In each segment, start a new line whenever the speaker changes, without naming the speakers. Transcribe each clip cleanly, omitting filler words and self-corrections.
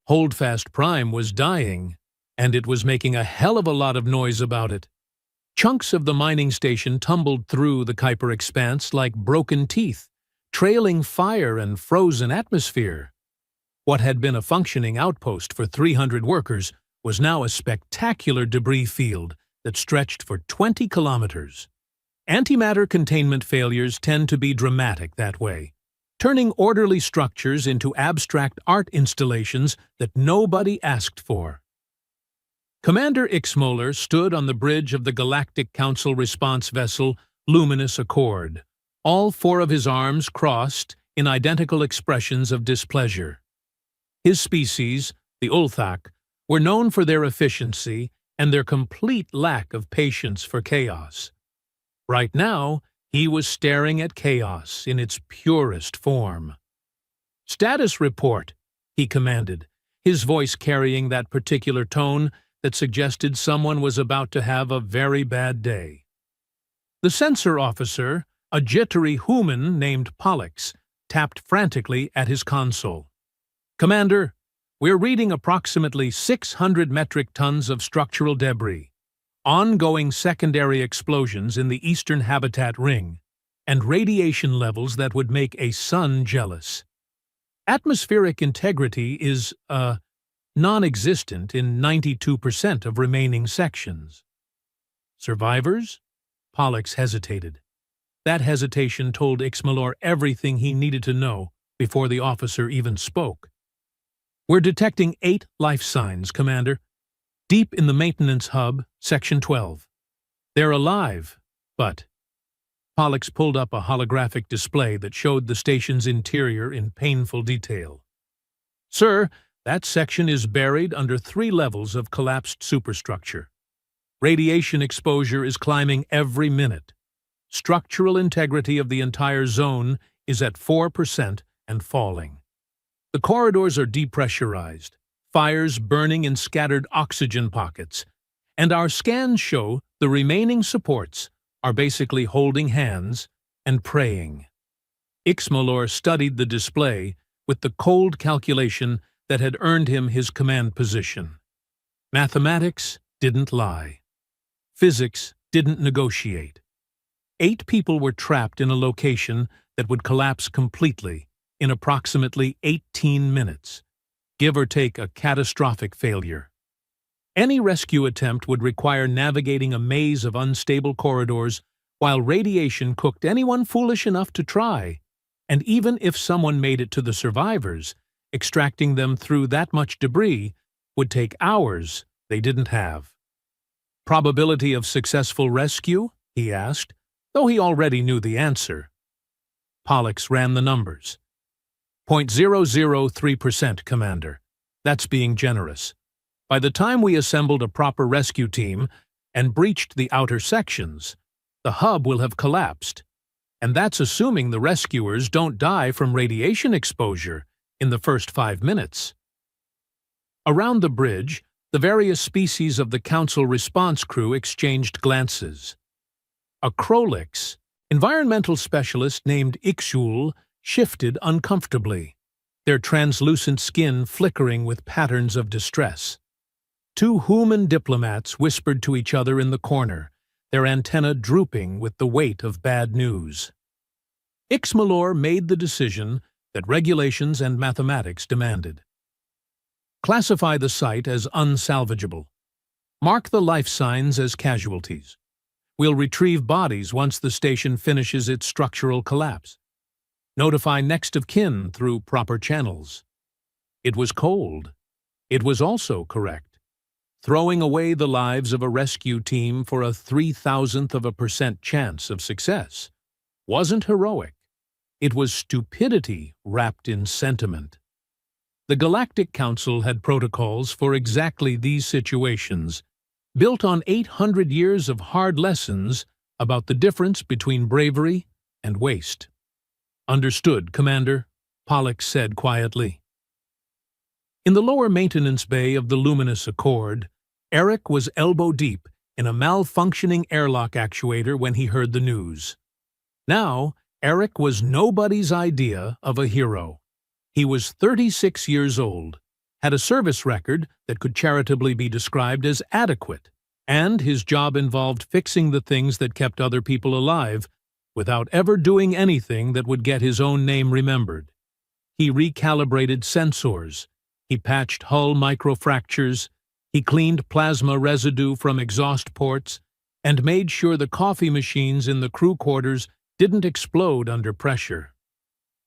Holdfast Prime was dying, and it was making a hell of a lot of noise about it. Chunks of the mining station tumbled through the Kuiper expanse like broken teeth, trailing fire and frozen atmosphere. What had been a functioning outpost for 300 workers was now a spectacular debris field that stretched for 20 kilometers. Antimatter containment failures tend to be dramatic that way, turning orderly structures into abstract art installations that nobody asked for. Commander Ixmoller stood on the bridge of the Galactic Council response vessel Luminous Accord, all four of his arms crossed in identical expressions of displeasure. His species, the Ulthak, were known for their efficiency and their complete lack of patience for chaos. Right now, he was staring at chaos in its purest form. "Status report," he commanded, his voice carrying that particular tone that suggested someone was about to have a very bad day. The sensor officer, a jittery human named Pollux, tapped frantically at his console. "Commander, we're reading approximately 600 metric tons of structural debris, ongoing secondary explosions in the eastern habitat ring, and radiation levels that would make a sun jealous. Atmospheric integrity is, non-existent in 92% of remaining sections." "Survivors?" Pollux hesitated. That hesitation told Ixmoller everything he needed to know before the officer even spoke. "We're detecting 8 life signs, Commander. Deep in the maintenance hub, Section 12. They're alive, but—" Pollux pulled up a holographic display that showed the station's interior in painful detail. "Sir, that section is buried under 3 levels of collapsed superstructure. Radiation exposure is climbing every minute. Structural integrity of the entire zone is at 4% and falling. The corridors are depressurized, fires burning in scattered oxygen pockets, and our scans show the remaining supports are basically holding hands and praying." Ixmoller studied the display with the cold calculation that had earned him his command position. Mathematics didn't lie. Physics didn't negotiate. 8 people were trapped in a location that would collapse completely in approximately 18 minutes, give or take a catastrophic failure. Any rescue attempt would require navigating a maze of unstable corridors while radiation cooked anyone foolish enough to try, and even if someone made it to the survivors, extracting them through that much debris would take hours they didn't have. "Probability of successful rescue?" he asked, though he already knew the answer. Pollux ran the numbers. 0.003%, Commander. That's being generous. By the time we assembled a proper rescue team and breached the outer sections, the hub will have collapsed, and that's assuming the rescuers don't die from radiation exposure in the first 5 minutes. Around the bridge, the various species of the Council response crew exchanged glances. A Krolix, environmental specialist named Ixul, shifted uncomfortably, their translucent skin flickering with patterns of distress. 2 human diplomats whispered to each other in the corner, their antennae drooping with the weight of bad news. Ixmoller made the decision that regulations and mathematics demanded. Classify the site as unsalvageable. Mark the life signs as casualties. We'll retrieve bodies once the station finishes its structural collapse. Notify next of kin through proper channels. It was cold. It was also correct. Throwing away the lives of a rescue team for a 0.003% chance of success wasn't heroic. It was stupidity wrapped in sentiment. The Galactic Council had protocols for exactly these situations, built on 800 years of hard lessons about the difference between bravery and waste. "Understood, Commander," Pollux said quietly. In the lower maintenance bay of the Luminous Accord, Eric was elbow-deep in a malfunctioning airlock actuator when he heard the news. Now, Eric was nobody's idea of a hero. He was 36 years old, had a service record that could charitably be described as adequate, and his job involved fixing the things that kept other people alive without ever doing anything that would get his own name remembered. He recalibrated sensors, he patched hull microfractures, he cleaned plasma residue from exhaust ports, and made sure the coffee machines in the crew quarters didn't explode under pressure.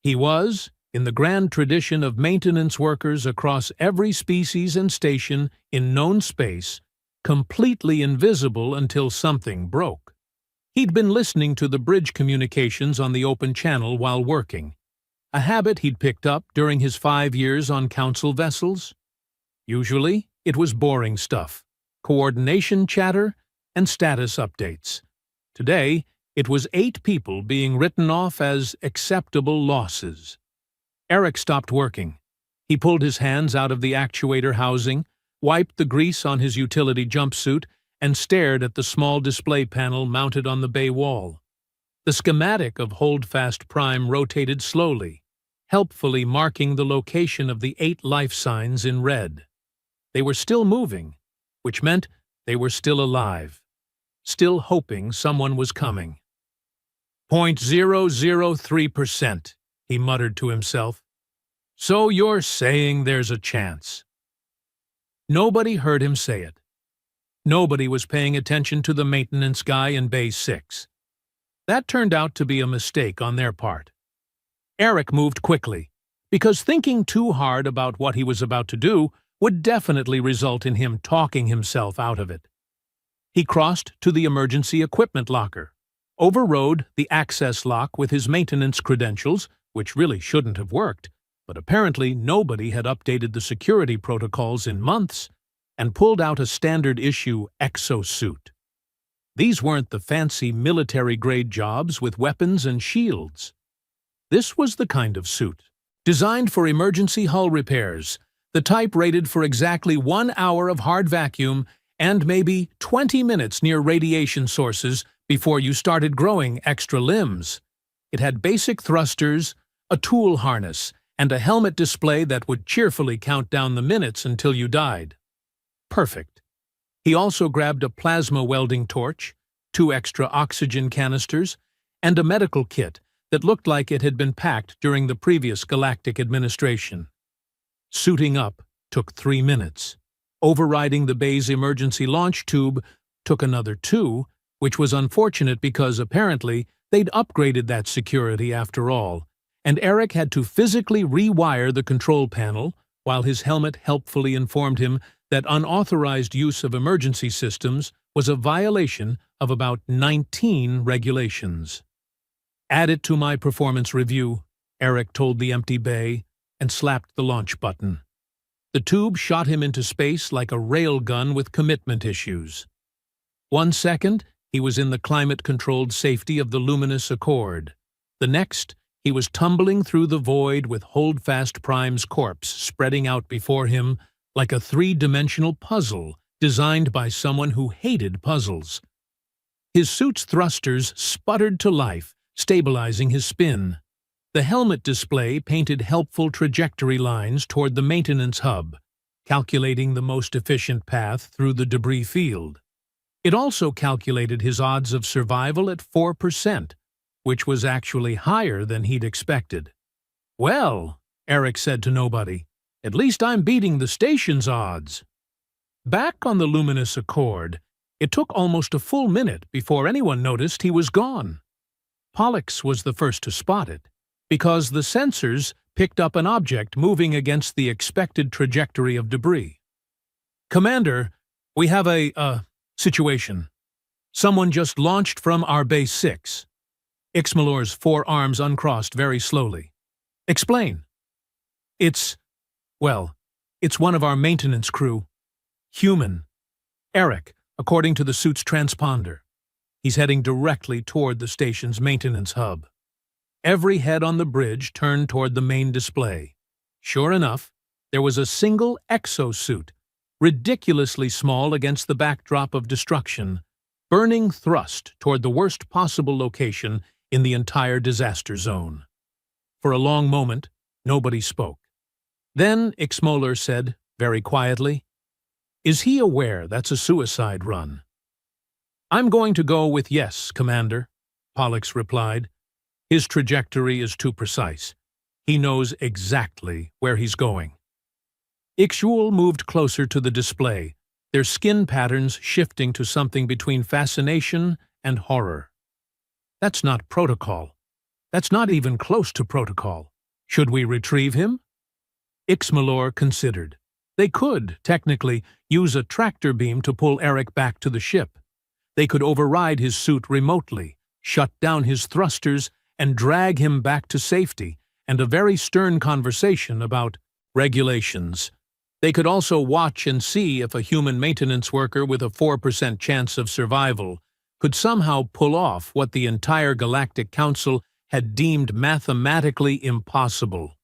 He was, in the grand tradition of maintenance workers across every species and station in known space, completely invisible until something broke. He'd been listening to the bridge communications on the open channel while working, a habit he'd picked up during his 5 years on council vessels. Usually, it was boring stuff, coordination chatter, and status updates. Today, it was 8 people being written off as acceptable losses. Eric stopped working. He pulled his hands out of the actuator housing, wiped the grease on his utility jumpsuit, and stared at the small display panel mounted on the bay wall. The schematic of Holdfast Prime rotated slowly, helpfully marking the location of the 8 life signs in red. They were still moving, which meant they were still alive, still hoping someone was coming. 0.003%, he muttered to himself. So you're saying there's a chance. Nobody heard him say it. Nobody was paying attention to the maintenance guy in Bay 6. That turned out to be a mistake on their part. Eric moved quickly, because thinking too hard about what he was about to do would definitely result in him talking himself out of it. He crossed to the emergency equipment locker, overrode the access lock with his maintenance credentials, which really shouldn't have worked, but apparently nobody had updated the security protocols in months, and pulled out a standard-issue exosuit. These weren't the fancy military-grade jobs with weapons and shields. This was the kind of suit, designed for emergency hull repairs, the type rated for exactly 1 hour of hard vacuum and maybe 20 minutes near radiation sources before you started growing extra limbs. It had basic thrusters, a tool harness, and a helmet display that would cheerfully count down the minutes until you died. Perfect. He also grabbed a plasma welding torch, 2 extra oxygen canisters, and a medical kit that looked like it had been packed during the previous Galactic administration. Suiting up took 3 minutes. Overriding the bay's emergency launch tube took another 2, which was unfortunate because apparently they'd upgraded that security after all, and Eric had to physically rewire the control panel while his helmet helpfully informed him that unauthorized use of emergency systems was a violation of about 19 regulations. Add it to my performance review, Eric told the empty bay, and slapped the launch button. The tube shot him into space like a railgun with commitment issues. 1 second, he was in the climate-controlled safety of the luminous Accord. The next, he was tumbling through the void with Holdfast Prime's corpse spreading out before him like a 3-dimensional puzzle designed by someone who hated puzzles. His suit's thrusters sputtered to life, stabilizing his spin. The helmet display painted helpful trajectory lines toward the maintenance hub, calculating the most efficient path through the debris field. It also calculated his odds of survival at 4%, which was actually higher than he'd expected. Well, Eric said to nobody, at least I'm beating the station's odds. Back on the luminous Accord, it took almost a full minute before anyone noticed he was gone. Pollux was the first to spot it, because the sensors picked up an object moving against the expected trajectory of debris. Commander, we have a situation. Someone just launched from our Base 6. Ixmalor's 4 arms uncrossed very slowly. Explain. It's one of our maintenance crew. Human. Eric, according to the suit's transponder. He's heading directly toward the station's maintenance hub. Every head on the bridge turned toward the main display. Sure enough, there was a single exosuit, ridiculously small against the backdrop of destruction, burning thrust toward the worst possible location in the entire disaster zone. For a long moment, nobody spoke. Then Ixmolar said, very quietly. "Is he aware that's a suicide run?" "I'm going to go with yes, Commander," Pollux replied. "His trajectory is too precise. He knows exactly where he's going." Ixuel moved closer to the display, their skin patterns shifting to something between fascination and horror. "That's not protocol. That's not even close to protocol. Should we retrieve him?" Ixmalor considered. They could, technically, use a tractor beam to pull Eric back to the ship. They could override his suit remotely, shut down his thrusters, and drag him back to safety, and a very stern conversation about regulations. They could also watch and see if a human maintenance worker with a 4% chance of survival could somehow pull off what the entire Galactic Council had deemed mathematically impossible.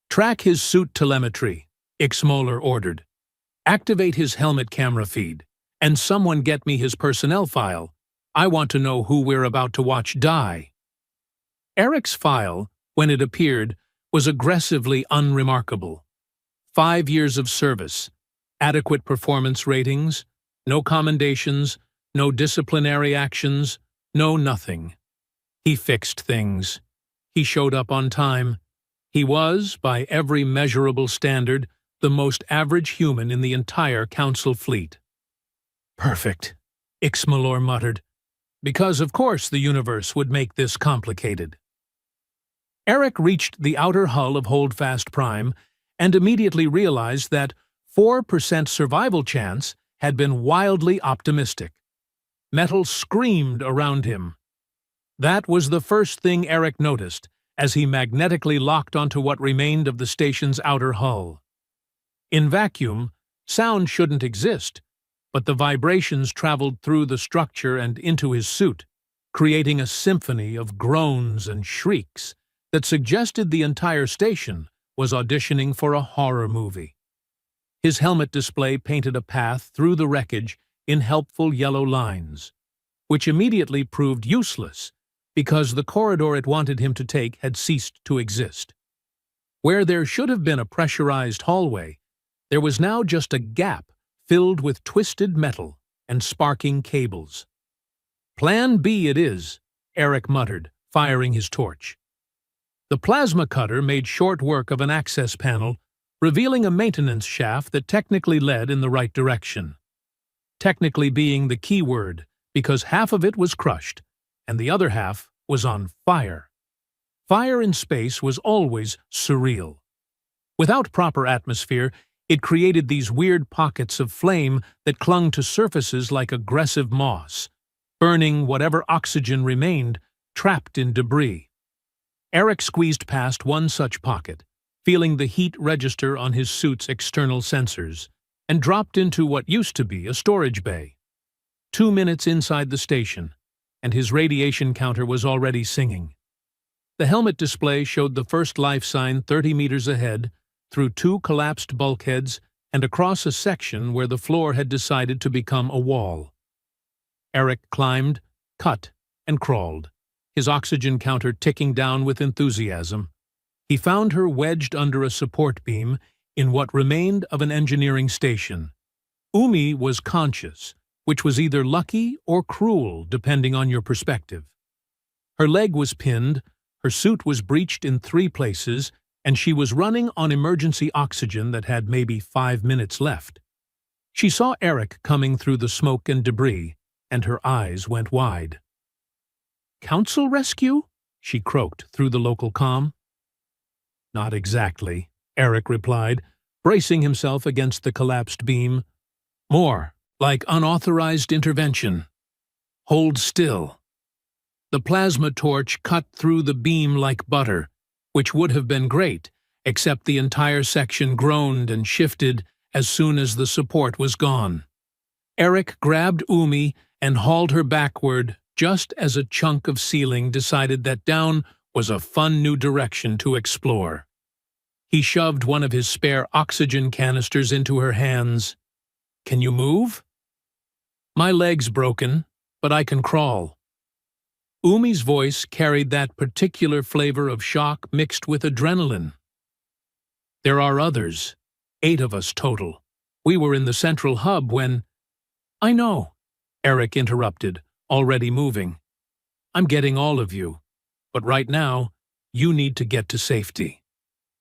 "Track his suit telemetry," Ixmolar ordered. "Activate his helmet camera feed, and someone get me his personnel file. I want to know who we're about to watch die." Eric's file, when it appeared, was aggressively unremarkable. 5 years of service, adequate performance ratings, no commendations, no disciplinary actions, no nothing. He fixed things. He showed up on time. He was, by every measurable standard, the most average human in the entire Council fleet. "Perfect," Ixmalor muttered, "because of course the universe would make this complicated." Eric reached the outer hull of Holdfast Prime and immediately realized that 4% survival chance had been wildly optimistic. Metal screamed around him. That was the first thing Eric noticed as he magnetically locked onto what remained of the station's outer hull. In vacuum, sound shouldn't exist, but the vibrations traveled through the structure and into his suit, creating a symphony of groans and shrieks that suggested the entire station was auditioning for a horror movie. His helmet display painted a path through the wreckage in helpful yellow lines, which immediately proved useless because the corridor it wanted him to take had ceased to exist. Where there should have been a pressurized hallway, there was now just a gap filled with twisted metal and sparking cables. "Plan B it is," Eric muttered, firing his torch. The plasma cutter made short work of an access panel, revealing a maintenance shaft that technically led in the right direction. Technically being the key word, because half of it was crushed, and the other half was on fire. Fire in space was always surreal. Without proper atmosphere, it created these weird pockets of flame that clung to surfaces like aggressive moss, burning whatever oxygen remained, trapped in debris. Eric squeezed past one such pocket, feeling the heat register on his suit's external sensors, and dropped into what used to be a storage bay. 2 minutes inside the station, and his radiation counter was already singing. The helmet display showed the first life sign 30 meters ahead, through 2 collapsed bulkheads and across a section where the floor had decided to become a wall. Eric climbed, cut, and crawled, his oxygen counter ticking down with enthusiasm. He found her wedged under a support beam in what remained of an engineering station. Umi was conscious, which was either lucky or cruel depending on your perspective. Her leg was pinned, her suit was breached in 3 places, and she was running on emergency oxygen that had maybe 5 minutes left. She saw Eric coming through the smoke and debris, and her eyes went wide. "Council rescue?" she croaked through the local comm. "Not exactly," Eric replied, bracing himself against the collapsed beam. "More like unauthorized intervention. Hold still." The plasma torch cut through the beam like butter, which would have been great, except the entire section groaned and shifted as soon as the support was gone. Eric grabbed Umi and hauled her backward just as a chunk of ceiling decided that down was a fun new direction to explore. He shoved one of his spare oxygen canisters into her hands. "Can you move?" "My leg's broken, but I can crawl." Umi's voice carried that particular flavor of shock mixed with adrenaline. "There are others. 8 of us total. We were in the central hub when— I know, Eric interrupted, already moving. I'm getting all of you. But right now, you need to get to safety.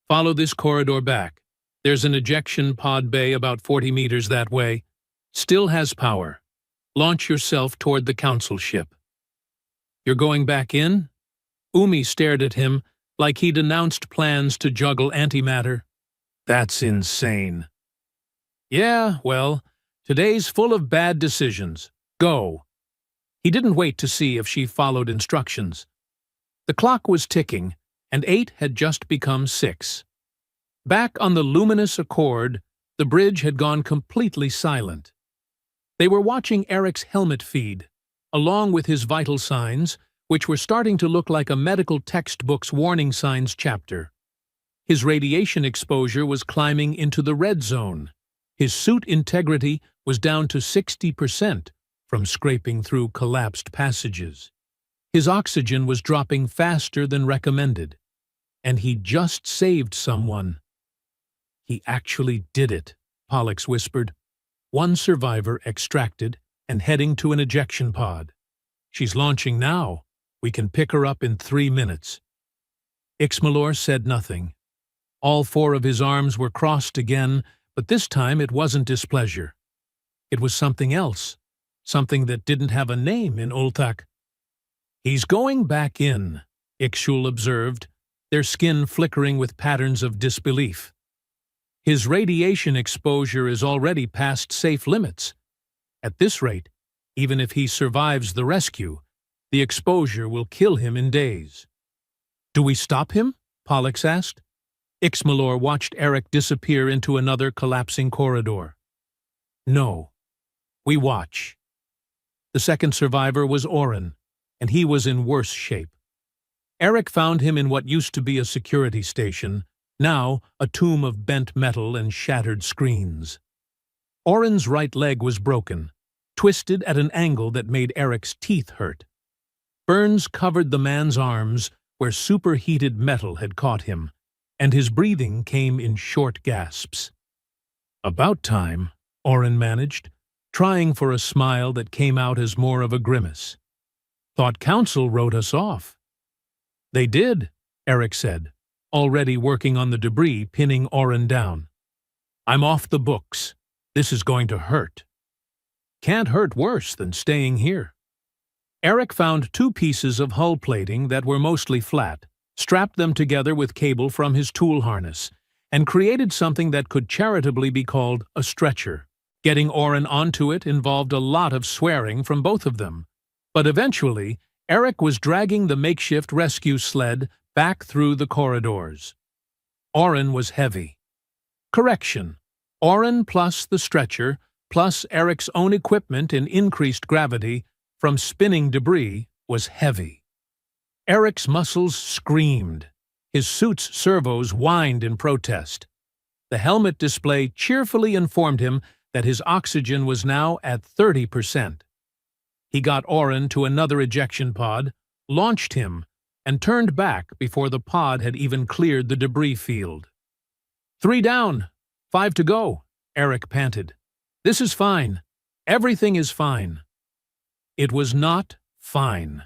Follow this corridor back. There's an ejection pod bay about 40 meters that way. Still has power. Launch yourself toward the council ship. You're going back in? Umi stared at him like he'd announced plans to juggle antimatter. That's insane. Yeah, well, today's full of bad decisions. Go. He didn't wait to see if she followed instructions. The clock was ticking, and 8 had just become 6. Back on the luminous Accord, the bridge had gone completely silent. They were watching Eric's helmet feed, along with his vital signs, which were starting to look like a medical textbook's warning signs chapter. His radiation exposure was climbing into the red zone. His suit integrity was down to 60% from scraping through collapsed passages. His oxygen was dropping faster than recommended, and he just saved someone. He actually did it, Pollux whispered. One survivor extracted and heading to an ejection pod. She's launching now. We can pick her up in 3 minutes. Ixmalor said nothing. All 4 of his arms were crossed again, but this time it wasn't displeasure. It was something else, something that didn't have a name in Ultak. He's going back in, Ixchul observed, their skin flickering with patterns of disbelief. His radiation exposure is already past safe limits. At this rate, even if he survives the rescue, the exposure will kill him in days. Do we stop him? Pollux asked. Ixmalor watched Eric disappear into another collapsing corridor. No. We watch. The second survivor was Oren, and he was in worse shape. Eric found him in what used to be a security station, now a tomb of bent metal and shattered screens. Oren's right leg was broken, twisted at an angle that made Eric's teeth hurt. Burns covered the man's arms where superheated metal had caught him, and his breathing came in short gasps. About time, Oren managed, trying for a smile that came out as more of a grimace. Thought Council wrote us off. They did, Eric said, already working on the debris pinning Oren down. I'm off the books. This is going to hurt. Can't hurt worse than staying here. Eric found 2 pieces of hull plating that were mostly flat, strapped them together with cable from his tool harness, and created something that could charitably be called a stretcher. Getting Oren onto it involved a lot of swearing from both of them, but eventually Eric was dragging the makeshift rescue sled back through the corridors. Oren was heavy. Correction. Oren plus the stretcher, plus Eric's own equipment in increased gravity from spinning debris, was heavy. Eric's muscles screamed. His suit's servos whined in protest. The helmet display cheerfully informed him that his oxygen was now at 30%. He got Oren to another ejection pod, launched him, and turned back before the pod had even cleared the debris field. 3 down, 5 to go, Eric panted. This is fine. Everything is fine. It was not fine.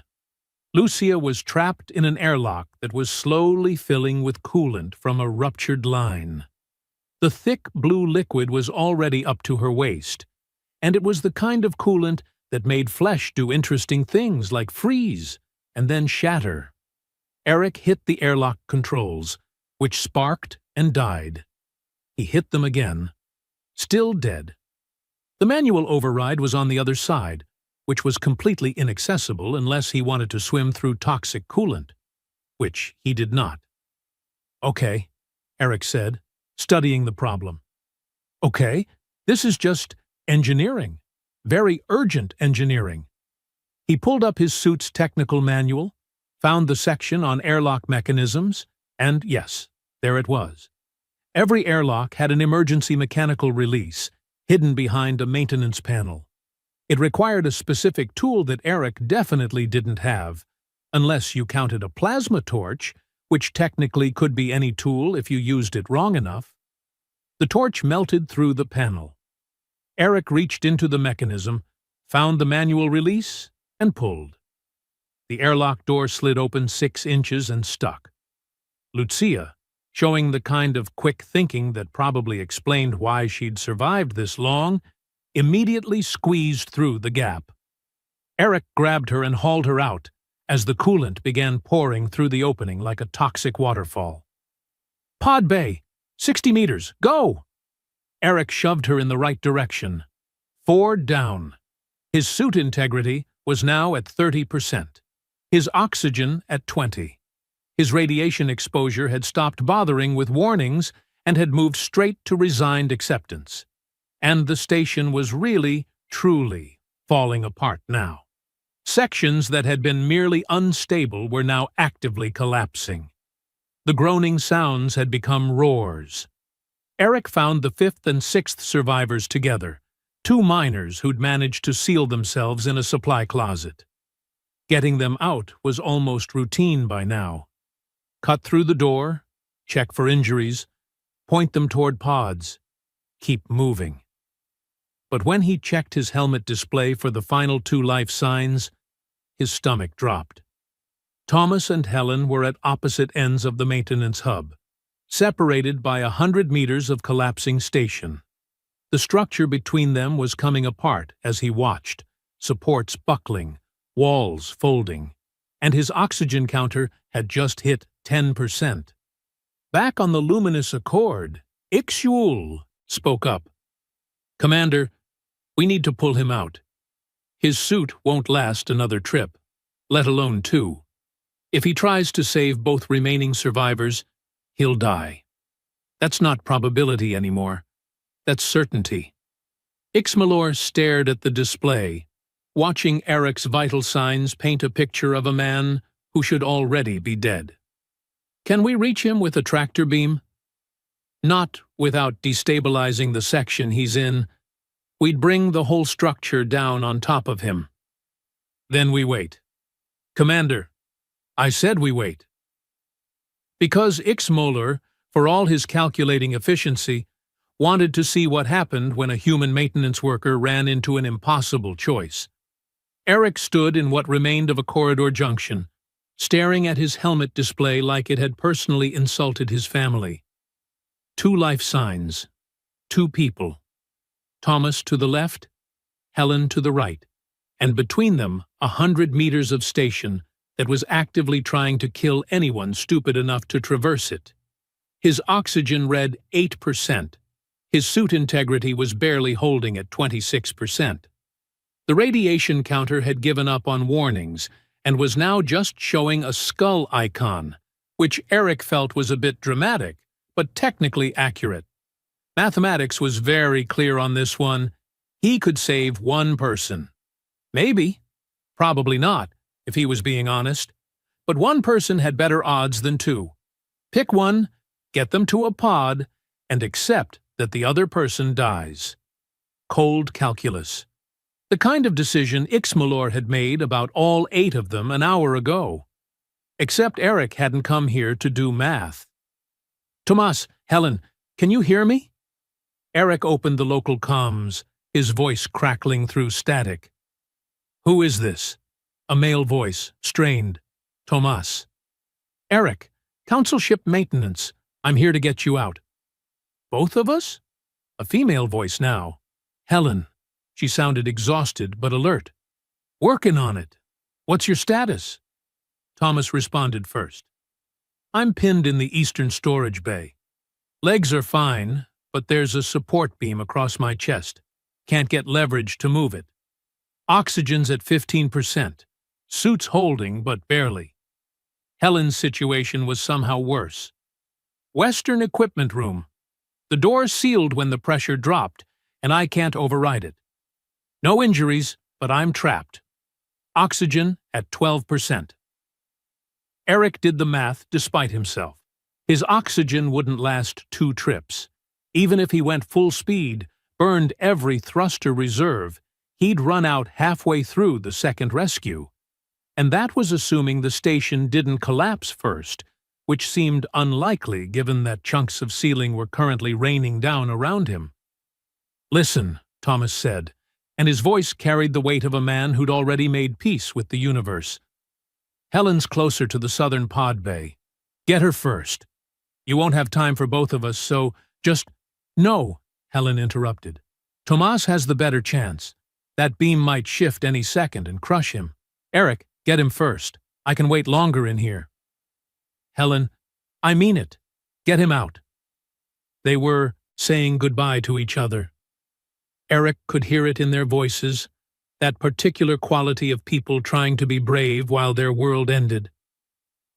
Lucia was trapped in an airlock that was slowly filling with coolant from a ruptured line. The thick blue liquid was already up to her waist, and it was the kind of coolant that made flesh do interesting things like freeze and then shatter. Eric hit the airlock controls, which sparked and died. He hit them again. Still dead. The manual override was on the other side, which was completely inaccessible unless he wanted to swim through toxic coolant, which he did not. Okay, Eric said, studying the problem. Okay, this is just engineering. Very urgent engineering. He pulled up his suit's technical manual, found the section on airlock mechanisms, and yes, there it was. Every airlock had an emergency mechanical release, hidden behind a maintenance panel. It required a specific tool that Eric definitely didn't have, unless you counted a plasma torch, which technically could be any tool if you used it wrong enough. The torch melted through the panel. Eric reached into the mechanism, found the manual release, and pulled. The airlock door slid open 6 inches and stuck. Lucia, showing the kind of quick thinking that probably explained why she'd survived this long, immediately squeezed through the gap. Eric grabbed her and hauled her out as the coolant began pouring through the opening like a toxic waterfall. "Pod bay! 60 meters! Go!" Eric shoved her in the right direction. 4 down. His suit integrity was now at 30%. His oxygen at 20. His radiation exposure had stopped bothering with warnings and had moved straight to resigned acceptance. And the station was really, truly falling apart now. Sections that had been merely unstable were now actively collapsing. The groaning sounds had become roars. Eric found the 5th and 6th survivors together, 2 miners who'd managed to seal themselves in a supply closet. Getting them out was almost routine by now. Cut through the door, check for injuries, point them toward pods, keep moving. But when he checked his helmet display for the final 2 life signs, his stomach dropped. Thomas and Helen were at opposite ends of the maintenance hub, separated by 100 meters of collapsing station. The structure between them was coming apart as he watched, supports buckling, walls folding, and his oxygen counter had just hit 10%. Back on the luminous Accord, Ixuel spoke up. "Commander, we need to pull him out. His suit won't last another trip, let alone 2. If he tries to save both remaining survivors, he'll die. That's not probability anymore. That's certainty." Ixmalor stared at the display, watching Eric's vital signs paint a picture of a man who should already be dead. "Can we reach him with a tractor beam?" "Not without destabilizing the section he's in. We'd bring the whole structure down on top of him." "Then we wait." "Commander, I said we wait." Because Ixmoller, for all his calculating efficiency, wanted to see what happened when a human maintenance worker ran into an impossible choice. Eric stood in what remained of a corridor junction, staring at his helmet display like it had personally insulted his family. 2 life signs, 2 people. Thomas to the left, Helen to the right, and between them 100 meters of station that was actively trying to kill anyone stupid enough to traverse it. His oxygen read 8%. His suit integrity was barely holding at 26%. The radiation counter had given up on warnings and was now just showing a skull icon, which Eric felt was a bit dramatic, but technically accurate. Mathematics was very clear on this one. He could save 1 person. Maybe. Probably not, if he was being honest. But 1 person had better odds than 2. Pick 1, get them to a pod, and accept that the other person dies. Cold calculus. The kind of decision Ixmalor had made about all 8 of them an hour ago. Except Eric hadn't come here to do math. "Tomas, Helen, can you hear me?" Eric opened the local comms, his voice crackling through static. "Who is this?" A male voice, strained. "Tomas." "Eric, Council Ship Maintenance. I'm here to get you out." "Both of us?" A female voice now. "Helen." She sounded exhausted but alert. "Working on it. What's your status?" Thomas responded first. "I'm pinned in the eastern storage bay. Legs are fine, but there's a support beam across my chest. Can't get leverage to move it. Oxygen's at 15%. Suit's holding, but barely." Helen's situation was somehow worse. "Western equipment room. The door sealed when the pressure dropped, and I can't override it. No injuries, but I'm trapped. Oxygen at 12%. Eric did the math despite himself. His oxygen wouldn't last 2 trips. Even if he went full speed, burned every thruster reserve, he'd run out halfway through the second rescue. And that was assuming the station didn't collapse first, which seemed unlikely given that chunks of ceiling were currently raining down around him. "Listen," Thomas said, and his voice carried the weight of a man who'd already made peace with the universe. "Helen's closer to the southern pod bay. Get her first. You won't have time for both of us, so just—" "No," Helen interrupted. "Tomas has the better chance. That beam might shift any second and crush him. Eric, get him first. I can wait longer in here." "Helen, I mean it. Get him out." They were saying goodbye to each other. Eric could hear it in their voices, that particular quality of people trying to be brave while their world ended.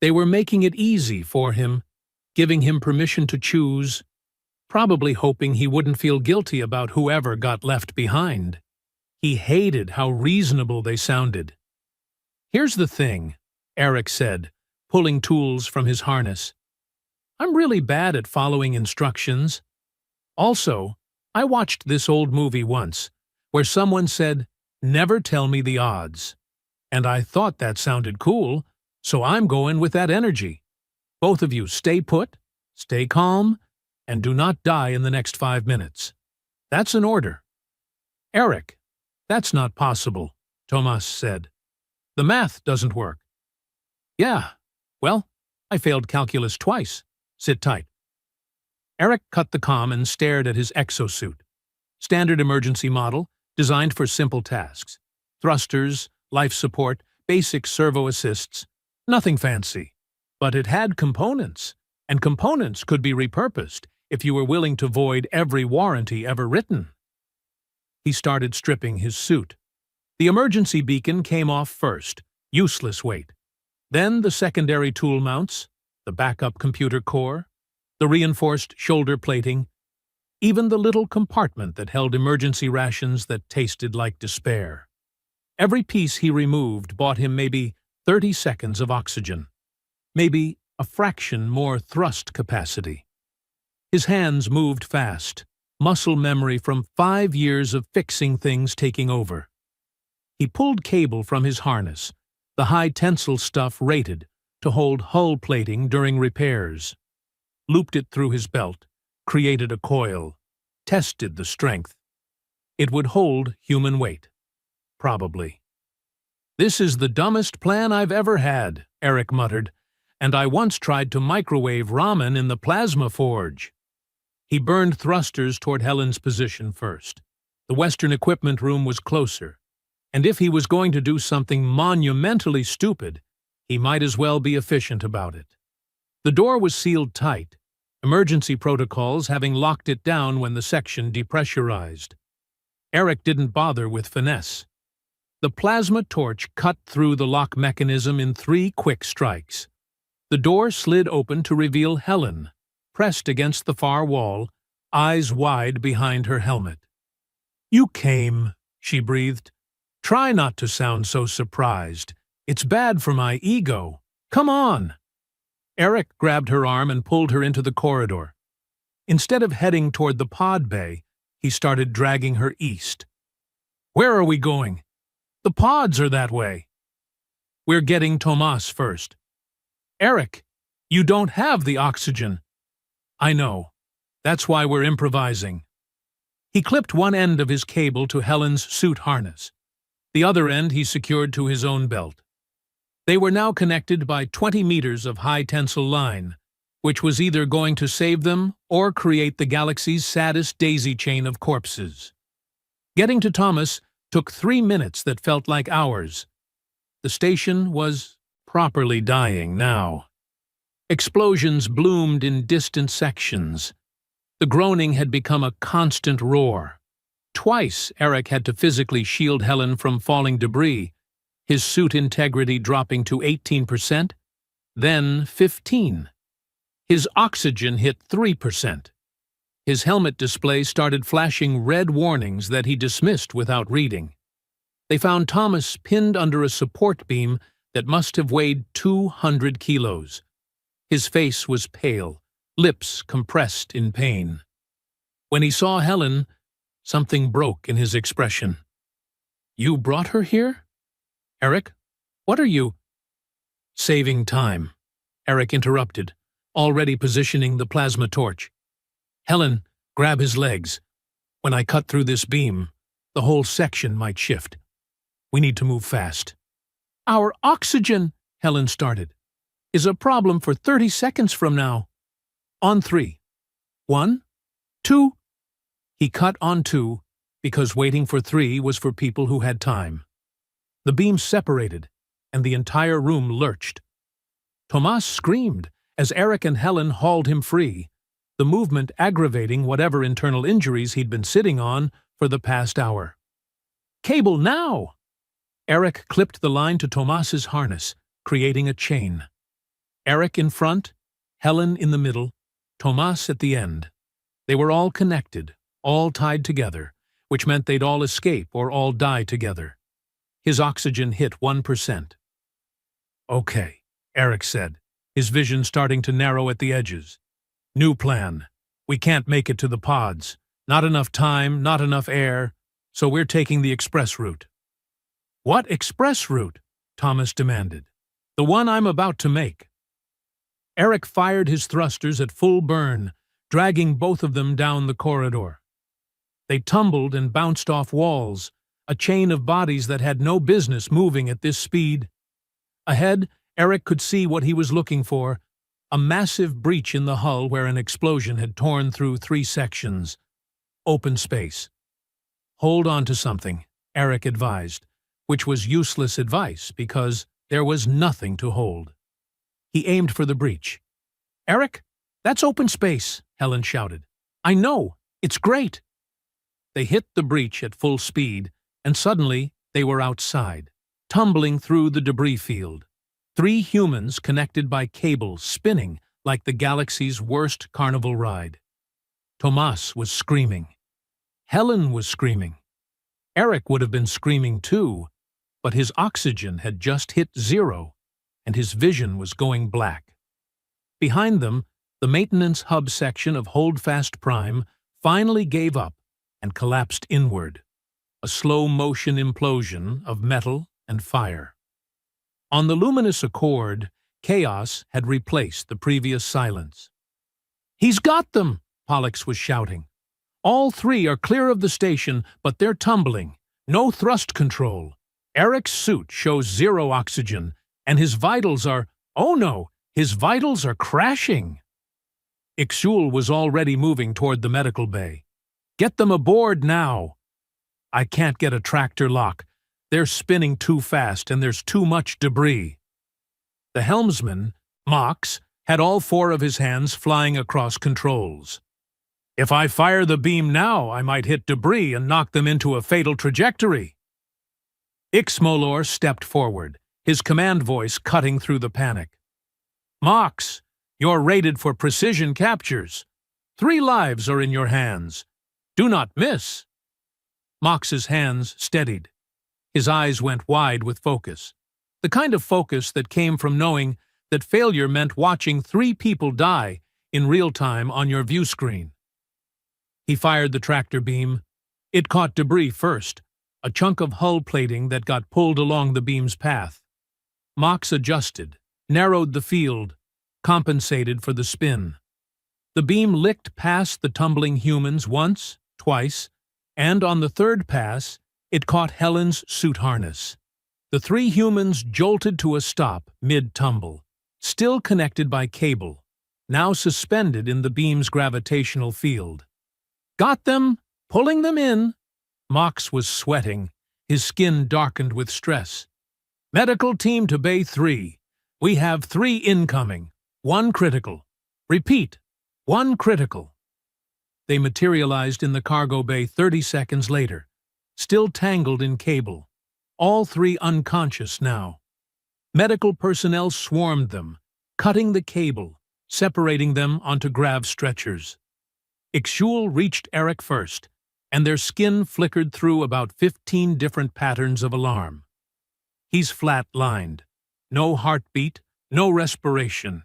They were making it easy for him, giving him permission to choose, probably hoping he wouldn't feel guilty about whoever got left behind. He hated how reasonable they sounded. "Here's the thing," Eric said, pulling tools from his harness. "I'm really bad at following instructions. Also, I watched this old movie once, where someone said, 'Never tell me the odds.' And I thought that sounded cool, so I'm going with that energy. Both of you stay put, stay calm, and do not die in the next 5 minutes. That's an order." "Eric, that's not possible," Tomas said. "The math doesn't work." "Yeah, well, I failed calculus twice. Sit tight." Eric cut the comm and stared at his exosuit. Standard emergency model, designed for simple tasks. Thrusters, life support, basic servo assists. Nothing fancy. But it had components, and components could be repurposed if you were willing to void every warranty ever written. He started stripping his suit. The emergency beacon came off first, useless weight. Then the secondary tool mounts, the backup computer core, the reinforced shoulder plating, even the little compartment that held emergency rations that tasted like despair. Every piece he removed bought him maybe 30 seconds of oxygen, maybe a fraction more thrust capacity. His hands moved fast, muscle memory from 5 years of fixing things taking over. He pulled cable from his harness, the high tensile stuff rated to hold hull plating during repairs. Looped it through his belt, created a coil, tested the strength. It would hold human weight. Probably. "This is the dumbest plan I've ever had," Eric muttered, "and I once tried to microwave ramen in the plasma forge." He burned thrusters toward Helen's position first. The Western equipment room was closer, and if he was going to do something monumentally stupid, he might as well be efficient about it. The door was sealed tight, emergency protocols having locked it down when the section depressurized. Eric didn't bother with finesse. The plasma torch cut through the lock mechanism in 3 quick strikes. The door slid open to reveal Helen, pressed against the far wall, eyes wide behind her helmet. "You came," she breathed. "Try not to sound so surprised. It's bad for my ego. Come on." Eric grabbed her arm and pulled her into the corridor. Instead of heading toward the pod bay, he started dragging her east. "Where are we going?" "The pods are that way." "We're getting Tomas first." "Eric, you don't have the oxygen." "I know. That's why we're improvising." He clipped one end of his cable to Helen's suit harness. The other end he secured to his own belt. They were now connected by 20 meters of high-tensile line, which was either going to save them or create the galaxy's saddest daisy chain of corpses. Getting to Thomas took 3 minutes that felt like hours. The station was properly dying now. Explosions bloomed in distant sections. The groaning had become a constant roar. Twice Eric had to physically shield Helen from falling debris, his suit integrity dropping to 18%, then 15%. His oxygen hit 3%. His helmet display started flashing red warnings that he dismissed without reading. They found Thomas pinned under a support beam that must have weighed 200 kilos. His face was pale, lips compressed in pain. When he saw Helen, something broke in his expression. "You brought her here? Eric, what are you—" "Saving time," Eric interrupted, already positioning the plasma torch. Helen, grab his legs. When I cut through this beam, the whole section might shift. We need to move fast. Our oxygen, Helen started, is a problem for 30 seconds from now. On 3. 1, 2. He cut on 2 because waiting for 3 was for people who had time. The beams separated, and the entire room lurched. Tomas screamed as Eric and Helen hauled him free, the movement aggravating whatever internal injuries he'd been sitting on for the past hour. Cable now! Eric clipped the line to Tomas's harness, creating a chain. Eric in front, Helen in the middle, Tomas at the end. They were all connected, all tied together, which meant they'd all escape or all die together. His oxygen hit 1%. Okay, Eric said, his vision starting to narrow at the edges. New plan. We can't make it to the pods. Not enough time, not enough air, so we're taking the express route. What express route? Thomas demanded. The one I'm about to make. Eric fired his thrusters at full burn, dragging both of them down the corridor. They tumbled and bounced off walls, a chain of bodies that had no business moving at this speed. Ahead, Eric could see what he was looking for, a massive breach in the hull where an explosion had torn through 3 sections. Open space. Hold on to something, Eric advised, which was useless advice because there was nothing to hold. He aimed for the breach. Eric, that's open space, Helen shouted. I know, it's great. They hit the breach at full speed, and suddenly they were outside, tumbling through the debris field. 3 humans connected by cables spinning like the galaxy's worst carnival ride. Tomas was screaming. Helen was screaming. Eric would have been screaming too, but his oxygen had just hit 0, and his vision was going black. Behind them, the maintenance hub section of Holdfast Prime finally gave up and collapsed inward, a slow-motion implosion of metal and fire. On the luminous accord, chaos had replaced the previous silence. He's got them, Pollux was shouting. All 3 are clear of the station, but they're tumbling. No thrust control. Eric's suit shows 0 oxygen, and his vitals are, oh no, his vitals are crashing. Ixul was already moving toward the medical bay. Get them aboard now. I can't get a tractor lock. They're spinning too fast and there's too much debris. The helmsman, Mox, had all 4 of his hands flying across controls. If I fire the beam now, I might hit debris and knock them into a fatal trajectory. Ixmolor stepped forward, his command voice cutting through the panic. Mox, you're rated for precision captures. 3 lives are in your hands. Do not miss. Mox's hands steadied. His eyes went wide with focus, the kind of focus that came from knowing that failure meant watching 3 people die in real time on your view screen. He fired the tractor beam. It caught debris first, a chunk of hull plating that got pulled along the beam's path. Mox adjusted, narrowed the field, compensated for the spin. The beam licked past the tumbling humans once, twice, and on the 3rd pass, it caught Helen's suit harness. The 3 humans jolted to a stop mid-tumble, still connected by cable, now suspended in the beam's gravitational field. Got them! Pulling them in! Mox was sweating, his skin darkened with stress. Medical team to Bay 3. We have 3 incoming, 1 critical. Repeat, 1 critical. They materialized in the cargo bay 30 seconds later, still tangled in cable, all 3 unconscious now. Medical personnel swarmed them, cutting the cable, separating them onto grav stretchers. Ixul reached Eric first, and their skin flickered through about 15 different patterns of alarm. He's flat-lined. No heartbeat, no respiration.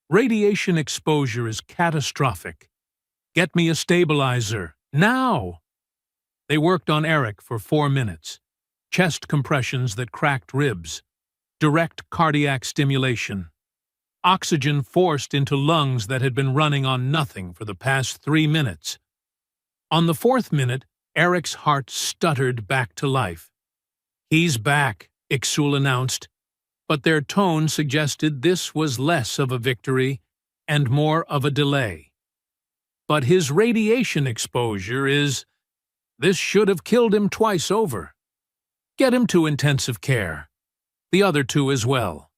Radiation exposure is catastrophic. Get me a stabilizer, now! They worked on Eric for 4 minutes. Chest compressions that cracked ribs. Direct cardiac stimulation. oxygen forced into lungs that had been running on nothing for the past 3 minutes. On the 4th minute, Eric's heart stuttered back to life. "He's back," Ixul announced, but their tone suggested this was less of a victory and more of a delay. "But his radiation exposure is... This should have killed him twice over. Get him to intensive care. The other two as well."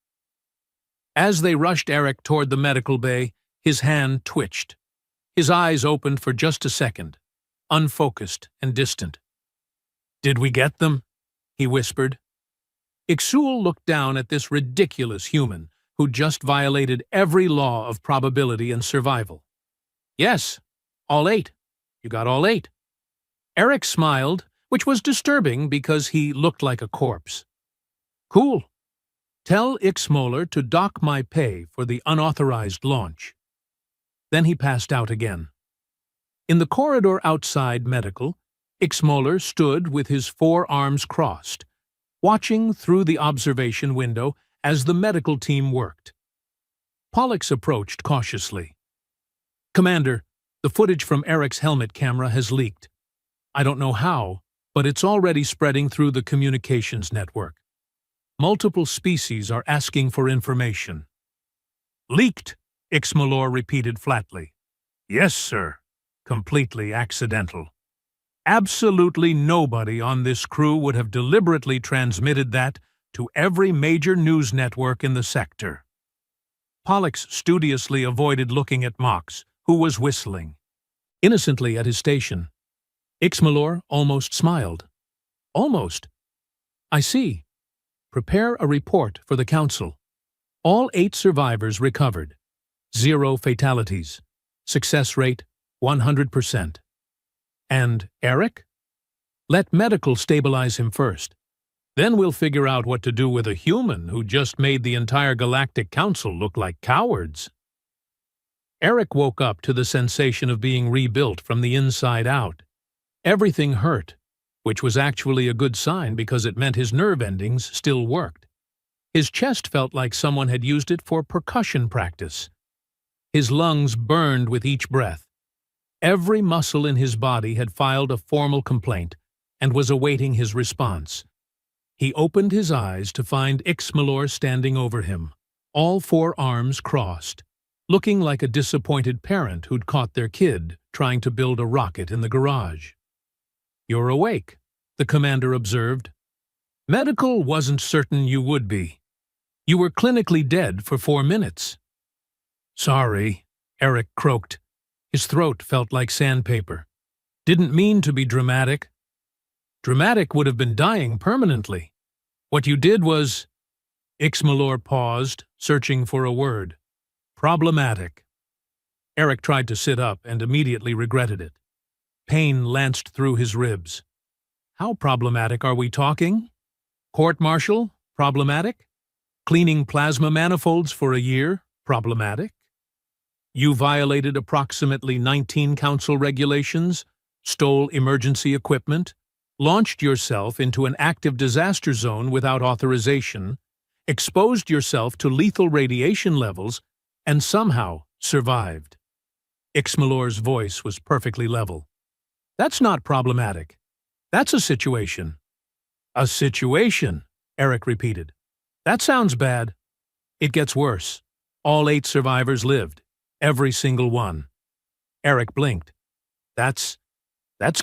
As they rushed Eric toward the medical bay, his hand twitched. His eyes opened for just a second, unfocused and distant. "Did we get them?" he whispered. Ixul looked down at this ridiculous human who just violated every law of probability and survival. "Yes, all 8. You got all 8. Eric smiled, which was disturbing because he looked like a corpse. "Cool. Tell Ixmoller to dock my pay for the unauthorized launch." Then he passed out again. In the corridor outside medical, Ixmoller stood with his 4 arms crossed, watching through the observation window as the medical team worked. Pollux approached cautiously. "Commander, the footage from Eric's helmet camera has leaked. I don't know how, but it's already spreading through the communications network. Multiple species are asking for information." "Leaked," Ixmoller repeated flatly. "Yes, sir. Completely accidental. Absolutely nobody on this crew would have deliberately transmitted that to every major news network in the sector." Pollux studiously avoided looking at Mox, who was whistling innocently at his station. Ixmoller almost smiled. "Almost. I see. Prepare a report for the Council. All 8 survivors recovered. 0 fatalities. Success rate 100%. And Eric? Let medical stabilize him first. Then we'll figure out what to do with a human who just made the entire Galactic Council look like cowards." Eric woke up to the sensation of being rebuilt from the inside out. Everything hurt, which was actually a good sign because it meant his nerve endings still worked. His chest felt like someone had used it for percussion practice. His lungs burned with each breath. Every muscle in his body had filed a formal complaint and was awaiting his response. He opened his eyes to find Ixmoller standing over him, all 4 arms crossed, looking like a disappointed parent who'd caught their kid trying to build a rocket in the garage. "You're awake," the commander observed. "Medical wasn't certain you would be. You were clinically dead for 4 minutes." "Sorry," Eric croaked. His throat felt like sandpaper. "Didn't mean to be dramatic." "Dramatic would have been dying permanently. What you did was..." Ixmoller paused, searching for a word. "Problematic." Eric tried to sit up and immediately regretted it. Pain lanced through his ribs. "How problematic are we talking? Court-martial? Problematic? Cleaning plasma manifolds for a year? Problematic? You violated approximately 19 council regulations, stole emergency equipment, launched yourself into an active disaster zone without authorization, exposed yourself to lethal radiation levels, and somehow survived." Ixmoller's voice was perfectly level. "That's not problematic. That's a situation." "A situation," Eric repeated. "That sounds bad. It gets worse. All 8 survivors lived. Every single one." Eric blinked. That's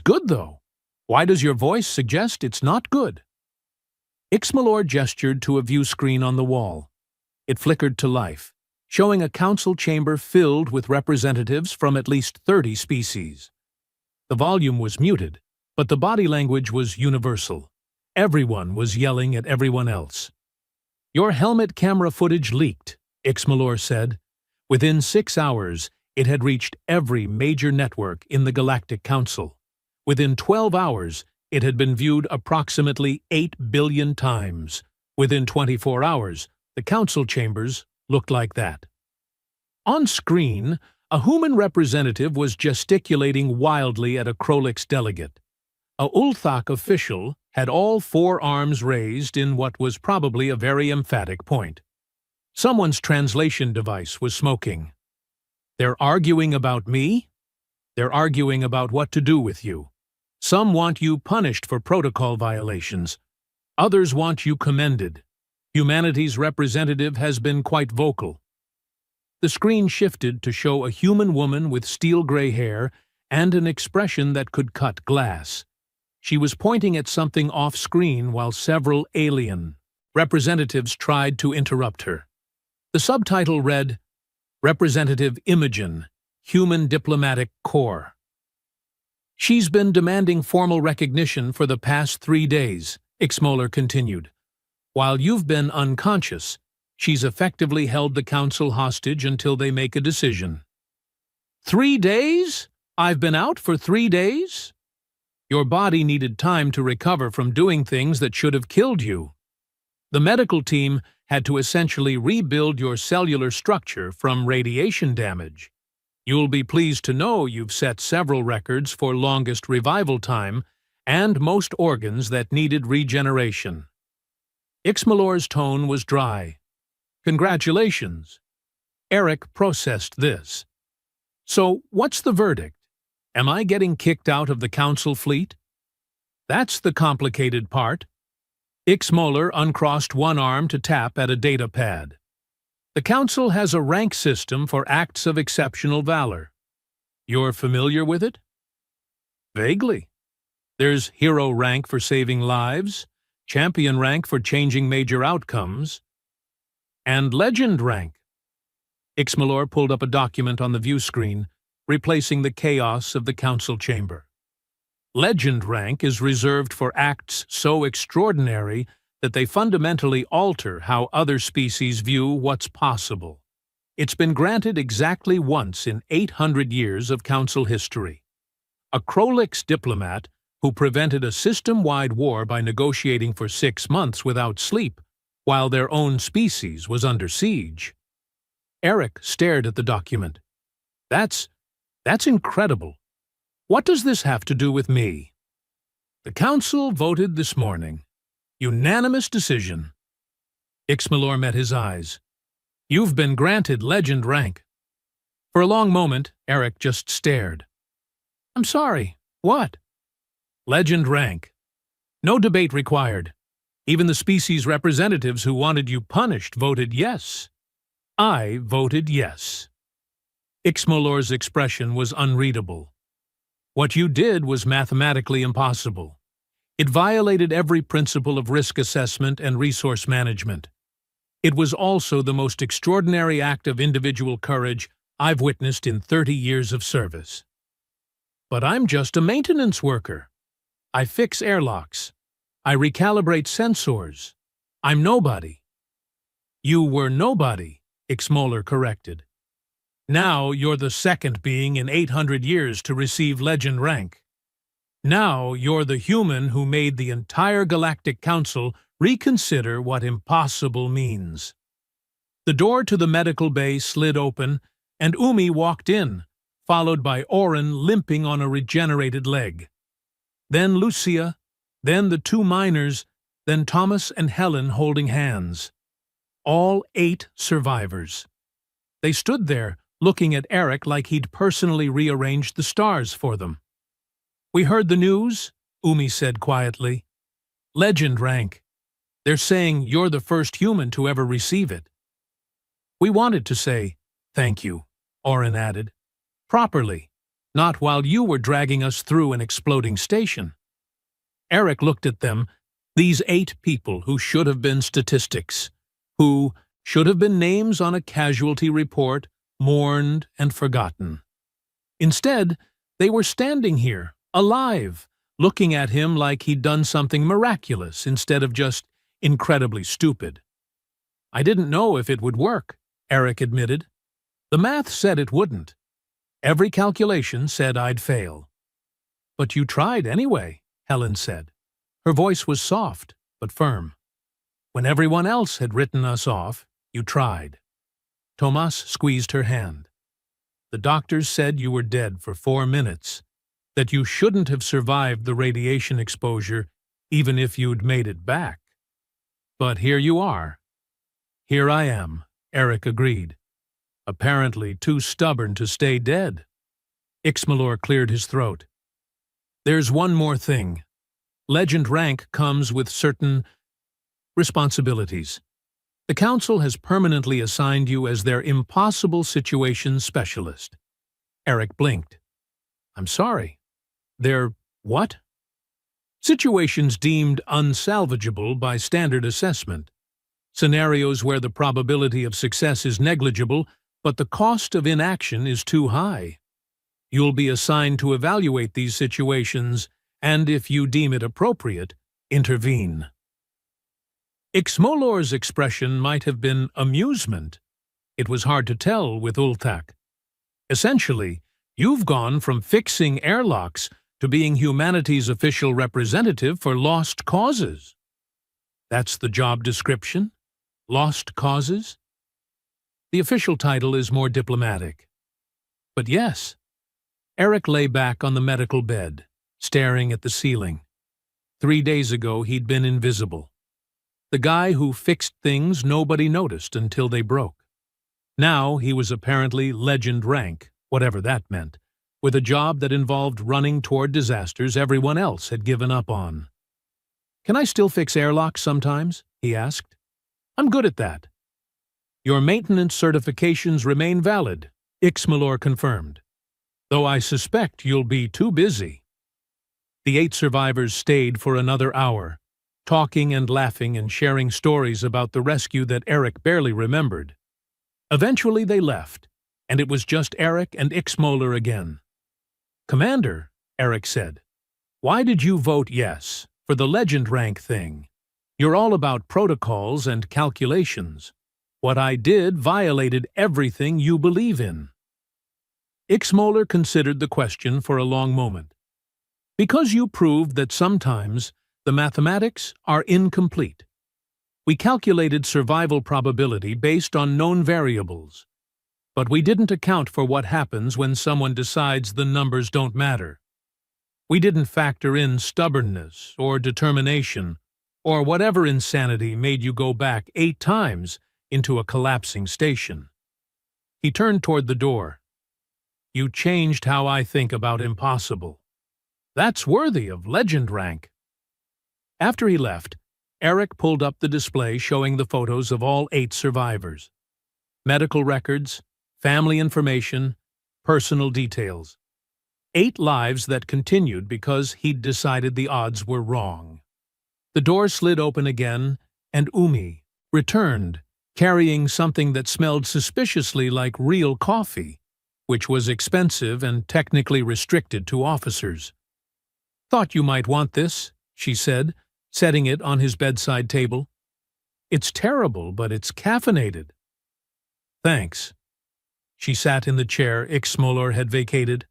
good, though. Why does your voice suggest it's not good?" Ixmoller gestured to a view screen on the wall. It flickered to life, showing a council chamber filled with representatives from at least 30 species. The volume was muted, but the body language was universal. Everyone was yelling at everyone else. "Your helmet camera footage leaked," Ixmoller said. Within 6 hours, it had reached every major network in the Galactic Council. Within 12 hours, it had been viewed approximately 8 billion times. Within 24 hours, the council chambers looked like that. On screen, a human representative was gesticulating wildly at a Krolix delegate. A Ulthak official had all 4 arms raised in what was probably a very emphatic point. Someone's translation device was smoking. They're arguing about me? They're arguing about what to do with you. Some want you punished for protocol violations. Others want you commended. Humanity's representative has been quite vocal. The screen shifted to show a human woman with steel gray hair and an expression that could cut glass. She was pointing at something off-screen while several alien representatives tried to interrupt her. The subtitle read, Representative Imogen, Human Diplomatic Corps. She's been demanding formal recognition for the past 3 days, Ixmoller continued. While you've been unconscious, she's effectively held the council hostage until they make a decision. 3 days? I've been out for 3 days? Your body needed time to recover from doing things that should have killed you. The medical team had to essentially rebuild your cellular structure from radiation damage. You'll be pleased to know you've set several records for longest revival time and most organs that needed regeneration. Ixmollor's tone was dry. Congratulations. Eric processed this. So, what's the verdict? Am I getting kicked out of the council fleet? That's the complicated part. Ixmoller uncrossed one arm to tap at a data pad. The council has a rank system for acts of exceptional valor. You're familiar with it? Vaguely. There's hero rank for saving lives, champion rank for changing major outcomes, and legend rank. Ixmoller pulled up a document on the view screen, replacing the chaos of the council chamber. Legend rank is reserved for acts so extraordinary that they fundamentally alter how other species view what's possible. It's been granted exactly once in 800 years of council history. A Krolix diplomat who prevented a system-wide war by negotiating for 6 months without sleep, while their own species was under siege. Eric stared at the document. That's incredible. What does this have to do with me? The council voted this morning. Unanimous decision. Ixmoller met his eyes. You've been granted legend rank. For a long moment, Eric just stared. I'm sorry, what? Legend rank. No debate required. Even the species representatives who wanted you punished voted yes. I voted yes. Ixmollor's expression was unreadable. What you did was mathematically impossible. It violated every principle of risk assessment and resource management. It was also the most extraordinary act of individual courage I've witnessed in 30 years of service. But I'm just a maintenance worker. I fix airlocks. I recalibrate sensors. I'm nobody. You were nobody, Ixmoller corrected. Now you're the second being in 800 years to receive legend rank. Now you're the human who made the entire Galactic Council reconsider what impossible means. The door to the medical bay slid open, and Umi walked in, followed by Oren limping on a regenerated leg. Then Lucia, then the 2 miners, then Thomas and Helen holding hands. All 8 survivors. They stood there, looking at Eric like he'd personally rearranged the stars for them. We heard the news, Umi said quietly. Legend rank. They're saying you're the first human to ever receive it. We wanted to say, thank you, Oren added. Properly, not while you were dragging us through an exploding station. Eric looked at them, these 8 people who should have been statistics, who should have been names on a casualty report, mourned and forgotten. Instead, they were standing here, alive, looking at him like he'd done something miraculous instead of just incredibly stupid. I didn't know if it would work, Eric admitted. The math said it wouldn't. Every calculation said I'd fail. But you tried anyway, Helen said. Her voice was soft, but firm. When everyone else had written us off, you tried. Tomas squeezed her hand. The doctors said you were dead for 4 minutes, that you shouldn't have survived the radiation exposure even if you'd made it back. But here you are. Here I am, Eric agreed. Apparently too stubborn to stay dead. Ixmalor cleared his throat. There's one more thing. Legend rank comes with certain responsibilities. The Council has permanently assigned you as their impossible situations specialist. Eric blinked. I'm sorry. They're what? Situations deemed unsalvageable by standard assessment. Scenarios where the probability of success is negligible, but the cost of inaction is too high. You'll be assigned to evaluate these situations, and if you deem it appropriate, intervene. Ixmolor's expression might have been amusement. It was hard to tell with Ulthak. Essentially, you've gone from fixing airlocks to being humanity's official representative for lost causes. That's the job description? Lost causes? The official title is more diplomatic. But yes. Eric lay back on the medical bed, staring at the ceiling. 3 days ago, he'd been invisible. The guy who fixed things nobody noticed until they broke. Now he was apparently legend rank, whatever that meant, with a job that involved running toward disasters everyone else had given up on. Can I still fix airlocks sometimes? He asked. I'm good at that. Your maintenance certifications remain valid, Ixmalor confirmed, though I suspect you'll be too busy. The 8 survivors stayed for another hour, talking and laughing and sharing stories about the rescue that Eric barely remembered. Eventually they left, and it was just Eric and Ixmalor again. Commander, Eric said, why did you vote yes for the legend rank thing? You're all about protocols and calculations. What I did violated everything you believe in. Ixmalor considered the question for a long moment. Because you proved that sometimes the mathematics are incomplete. We calculated survival probability based on known variables, but we didn't account for what happens when someone decides the numbers don't matter. We didn't factor in stubbornness or determination or whatever insanity made you go back 8 times into a collapsing station. He turned toward the door. You changed how I think about impossible. That's worthy of legend rank. After he left, Eric pulled up the display showing the photos of all 8 survivors. Medical records, family information, personal details. 8 lives that continued because he'd decided the odds were wrong. The door slid open again, and Umi returned, carrying something that smelled suspiciously like real coffee, which was expensive and technically restricted to officers. Thought you might want this, she said, setting it on his bedside table. It's terrible, but it's caffeinated. Thanks. She sat in the chair Ixmalor had vacated.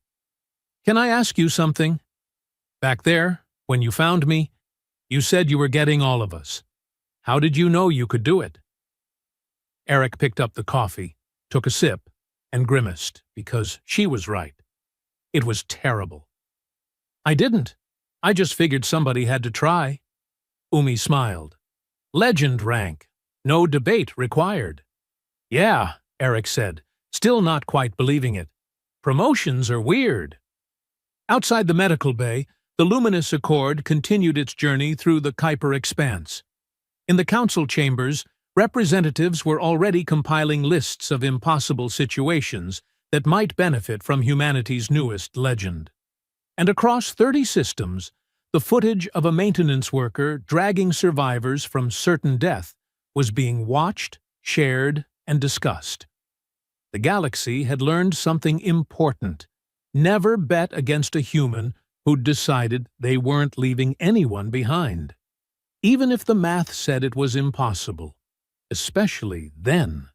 Can I ask you something? Back there, when you found me, you said you were getting all of us. How did you know you could do it? Eric picked up the coffee, took a sip, and grimaced, because she was right. It was terrible. I didn't. I just figured somebody had to try. Umi smiled. Legend rank. No debate required. Yeah, Eric said, still not quite believing it. Promotions are weird. Outside the medical bay, the luminous Accord continued its journey through the Kuiper expanse. In the council chambers, representatives were already compiling lists of impossible situations that might benefit from humanity's newest legend. And across 30 systems, the footage of a maintenance worker dragging survivors from certain death was being watched, shared, and discussed. The galaxy had learned something important. Never bet against a human who'd decided they weren't leaving anyone behind. Even if the math said it was impossible. Especially then.